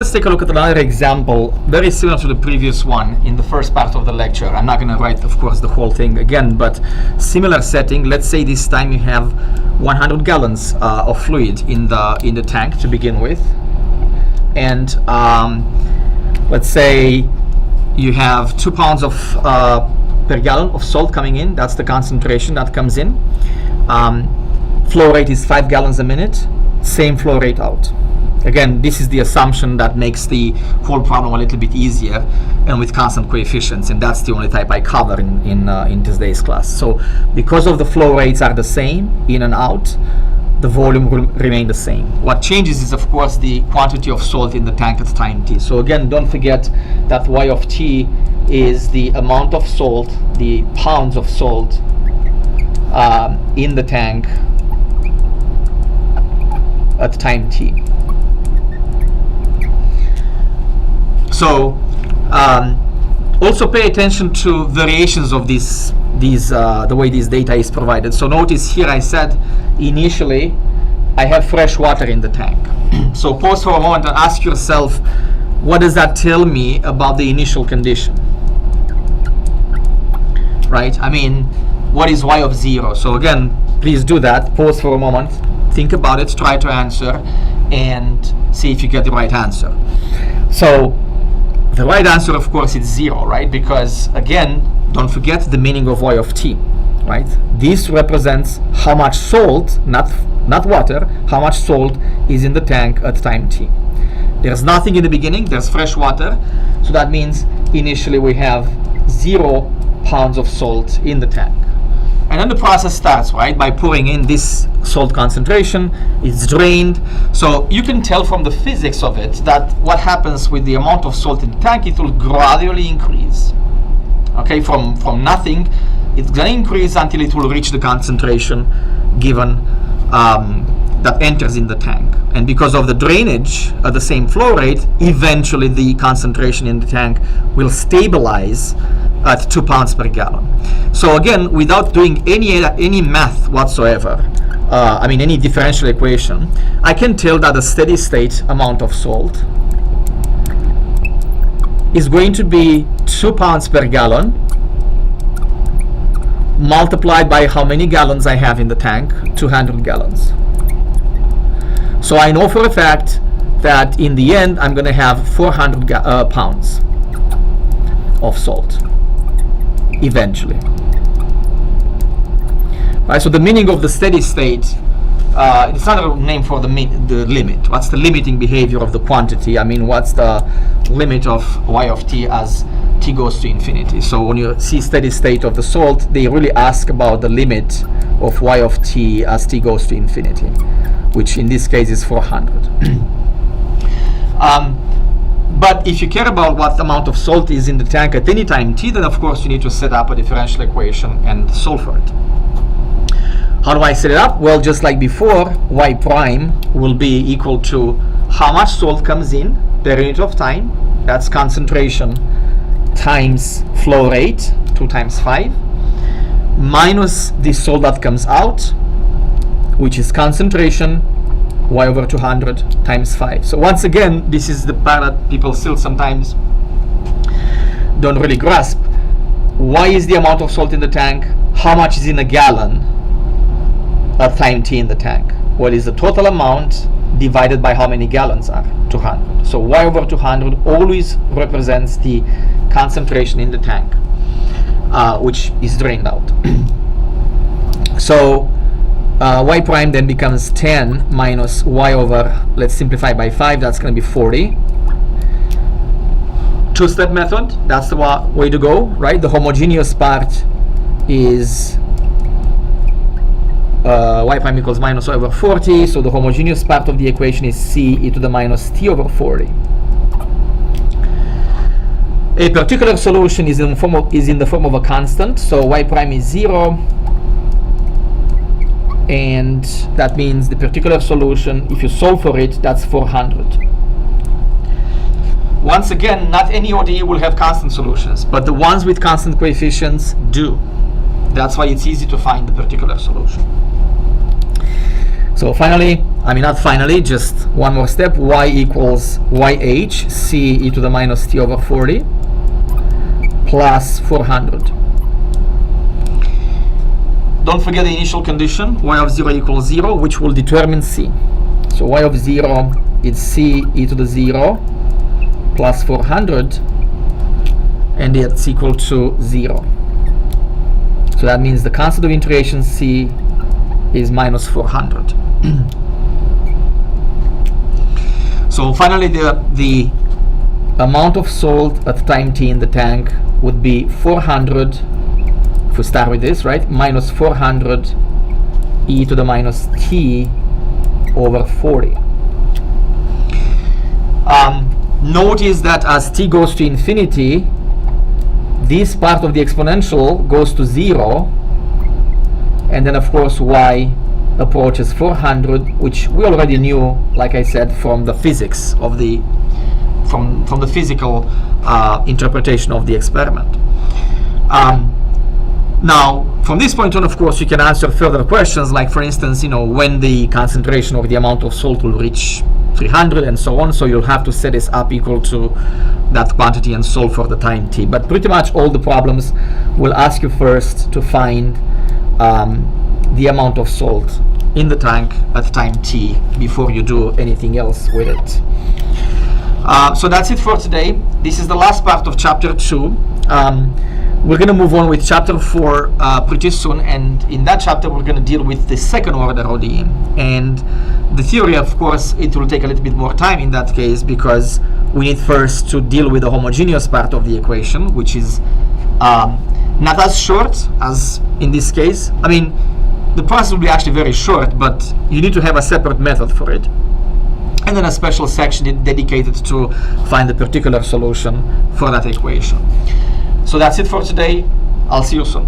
let's take a look at another example, very similar to the previous one in the first part of the lecture. I'm not going to write, of course, the whole thing again, but similar setting. Let's say this time you have 100 gallons of fluid in the tank to begin with, and let's say you have 2 pounds of per gallon of salt coming in. That's the concentration that comes in. Flow rate is 5 gallons a minute. Same flow rate out. Again, this is the assumption that makes the whole problem a little bit easier, and with constant coefficients, and that's the only type I cover in today's class. So because of the flow rates are the same in and out, the volume will remain the same. What changes is, of course, the quantity of salt in the tank at time t. So again, don't forget that y of t is the amount of salt, the pounds of salt in the tank at time t. So also pay attention to variations of these the way this data is provided. So notice here I said initially I have fresh water in the tank. So pause for a moment and ask yourself, what does that tell me about the initial condition? Right? I mean, what is y of 0? So again, please do that. Pause for a moment. Think about it. Try to answer and see if you get the right answer. So the right answer, of course, is 0, right? Because again, don't forget the meaning of y of t, right? This represents how much salt, not water, how much salt is in the tank at time t. There's nothing in the beginning, there's fresh water, so that means initially we have 0 pounds of salt in the tank. And then the process starts, right, by pouring in this salt concentration. It's drained. So you can tell from the physics of it that what happens with the amount of salt in the tank, it will gradually increase. Okay, from nothing, it's going to increase until it will reach the concentration given that enters in the tank. And because of the drainage at the same flow rate, eventually the concentration in the tank will stabilize at 2 pounds per gallon. So again, without doing any math whatsoever, any differential equation, I can tell that the steady state amount of salt is going to be 2 pounds per gallon multiplied by how many gallons I have in the tank, 200 gallons. So I know for a fact that in the end I'm going to have 400 pounds of salt eventually. Right, so the meaning of the steady state, it's not a name for the limit. What's the limiting behavior of the quantity? I mean, what's the limit of y of t as t goes to infinity? So when you see steady state of the salt, they really ask about the limit of y of t as t goes to infinity, which in this case is 400. But if you care about what amount of salt is in the tank at any time t, then of course you need to set up a differential equation and solve for it. How do I set it up? Well, just like before, y prime will be equal to how much salt comes in per unit of time. That's concentration times flow rate, 2 times 5, minus the salt that comes out, which is concentration y over 200 times 5. So once again, this is the part that people still sometimes don't really grasp. Y is the amount of salt in the tank. How much is in a gallon at time t in the tank? What is the total amount divided by how many gallons are? 200. So y over 200 always represents the concentration in the tank, which is drained out. So y prime then becomes 10 minus y over, let's simplify by 5, that's going to be 40. Two-step method, that's the way to go, right? The homogeneous part is y prime equals minus y over 40, so the homogeneous part of the equation is c e to the minus t over 40. A particular solution is in the form of a constant, so y prime is 0, and that means the particular solution, if you solve for it, that's 400. Once again, not any ODE will have constant solutions, but the ones with constant coefficients do. That's why it's easy to find the particular solution. So finally, not finally, just one more step, y equals yh c e to the minus t over 40 plus 400. Don't forget the initial condition, y of 0 equals 0, which will determine c. So y of 0 is c e to the 0 plus 400, and it's equal to 0. So that means the constant of integration c is minus 400. So finally, the amount of salt at time t in the tank would be 400, if we start with this, right, minus 400 e to the minus t over 40. Notice that as t goes to infinity, this part of the exponential goes to 0, and then of course y approaches 400, which we already knew, like I said, from the physics of the from the physical interpretation of the experiment. Now, from this point on, of course, you can answer further questions, like, for instance, when the concentration or the amount of salt will reach 300 and so on. So you'll have to set this up equal to that quantity and solve for the time t. But pretty much all the problems will ask you first to find the amount of salt in the tank at time t before you do anything else with it. So that's it for today. This is the last part of chapter 2. We're going to move on with chapter 4 pretty soon, and in that chapter we're going to deal with the second order ODE. And the theory, of course, it will take a little bit more time in that case, because we need first to deal with the homogeneous part of the equation, which is not as short as in this case. The process will be actually very short, but you need to have a separate method for it, and then a special section dedicated to find the particular solution for that equation. So that's it for today. I'll see you soon.